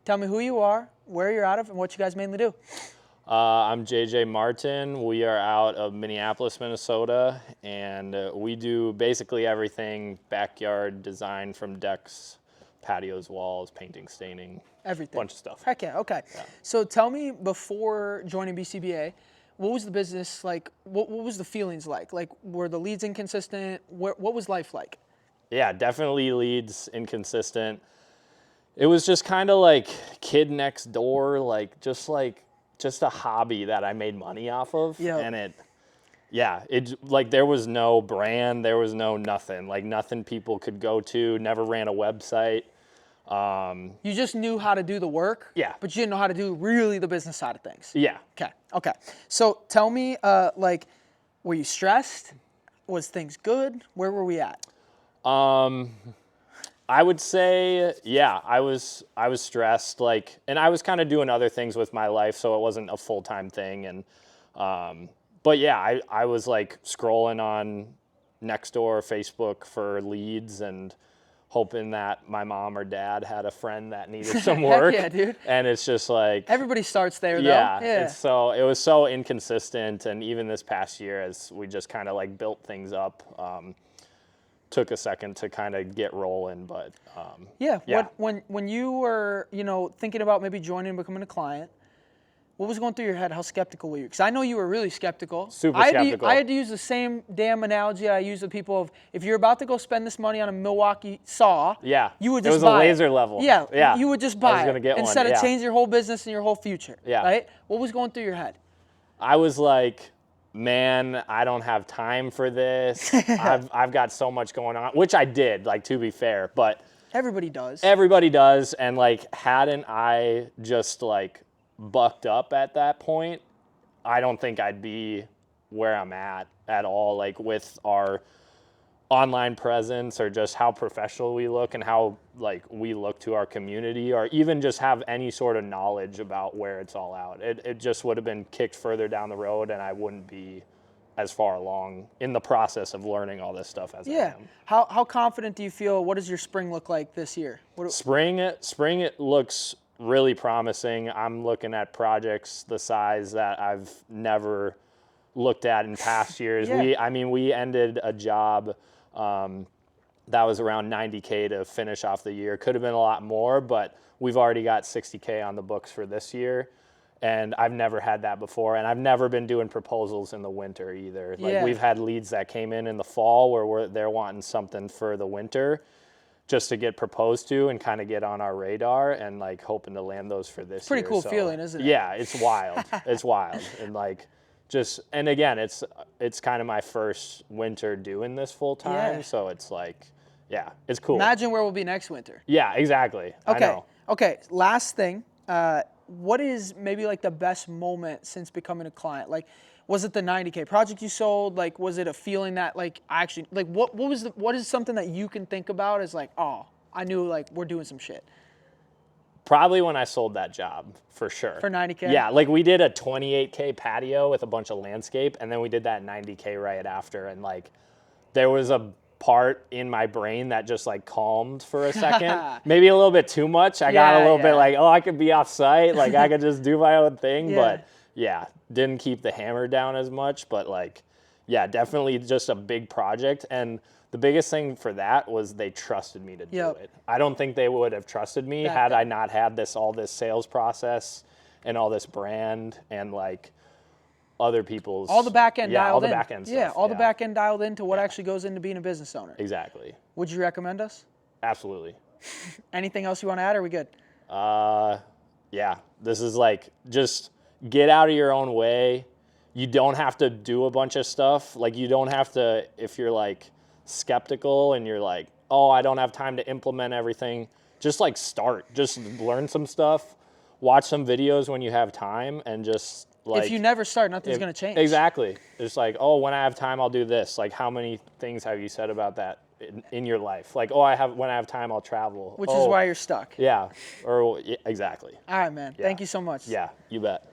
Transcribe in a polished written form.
Tell me who you are, where you're out of, and what you guys mainly do. I'm JJ Martin. We are out of Minneapolis, Minnesota, and we do basically everything backyard design from decks, patios, walls, painting, staining, Everything. bunch of stuff. Heck yeah, okay. Yeah. So tell me, before joining BCBA, what was the business like? What was the feelings like? Like, were the leads inconsistent? What was life like? Yeah, definitely leads inconsistent. It was just kind of like kid next door, just a hobby that I made money off of. Yeah. And it there was no brand, there was no nothing, like nothing people could go to, never ran a website. You just knew how to do the work. Yeah. But you didn't know how to do really the business side of things. Yeah. Okay. So tell me, were you stressed? Was things good? Where were we at? I would say, yeah, I was stressed, and I was kind of doing other things with my life, so it wasn't a full-time thing. And, but yeah, I was like scrolling on Nextdoor, Facebook for leads and hoping that my mom or dad had a friend that needed some work. Heck yeah, dude. And it's just like, everybody starts there, though. Yeah. It was so inconsistent. And even this past year, as we just kind of like built things up, took a second to kind of get rolling, but yeah. When you were thinking about maybe joining and becoming a client, what was going through your head? How skeptical were you? Because I know you were really skeptical. Super skeptical. I had to use the same damn analogy I use with people of, if you're about to go spend this money on a Milwaukee saw, you would just buy it. It was a laser level. Yeah. You would just buy I was gonna get instead one. of change your whole business and your whole future. Yeah. Right? What was going through your head? I was like, man, I don't have time for this. I've got so much going on, which I did, to be fair, but everybody does. Everybody does, and hadn't I just bucked up at that point, I don't think I'd be where I'm at all, with our online presence or just how professional we look and how we look to our community, or even just have any sort of knowledge about where it's all out. It just would have been kicked further down the road, and I wouldn't be as far along in the process of learning all this stuff as I am. How confident do you feel? What does your spring look like this year? Spring it looks really promising. I'm looking at projects the size that I've never looked at in past years. We ended a job that was around $90K to finish off the year. Could have been a lot more, but we've already got $60K on the books for this year. And I've never had that before. And I've never been doing proposals in the winter either. We've had leads that came in the fall where they're wanting something for the winter just to get proposed to and kind of get on our radar, and hoping to land those for this year. Pretty cool feeling, isn't it? Yeah, it's wild. It's wild. And and again, it's kind of my first winter doing this full time. So it's it's cool. Imagine where we'll be next winter. Yeah, exactly. Okay. I know. Okay. Last thing. What is maybe the best moment since becoming a client? Was it the 90K project you sold? Was it a feeling that what is something that you can think about as oh, I knew we're doing some shit? Probably when I sold that job, for sure. For 90K? Yeah, we did a 28K patio with a bunch of landscape, and then we did that 90K right after, and there was a part in my brain that just calmed for a second. Maybe a little bit too much. I got a little bit I could be off site, I could just do my own thing, but didn't keep the hammer down as much, but definitely just a big project. And the biggest thing for that was they trusted me to do it. I don't think they would have trusted me had I not had all this sales process and all this brand and other people's all the back end dialed in. All the back end stuff. The back end dialed into what actually goes into being a business owner. Exactly. Would you recommend us? Absolutely. Anything else you want to add, or are we good? This is just get out of your own way. You don't have to do a bunch of stuff. You don't have to, if you're skeptical and you're oh, I don't have time to implement everything, just start. Just learn some stuff, watch some videos when you have time, and just if you never start, nothing's going to change. Exactly. It's oh, when I have time, I'll do this. How many things have you said about that in your life? When I have time, I'll travel. Which is why you're stuck. Yeah. Exactly. All right, man. Yeah. Thank you so much. Yeah, you bet.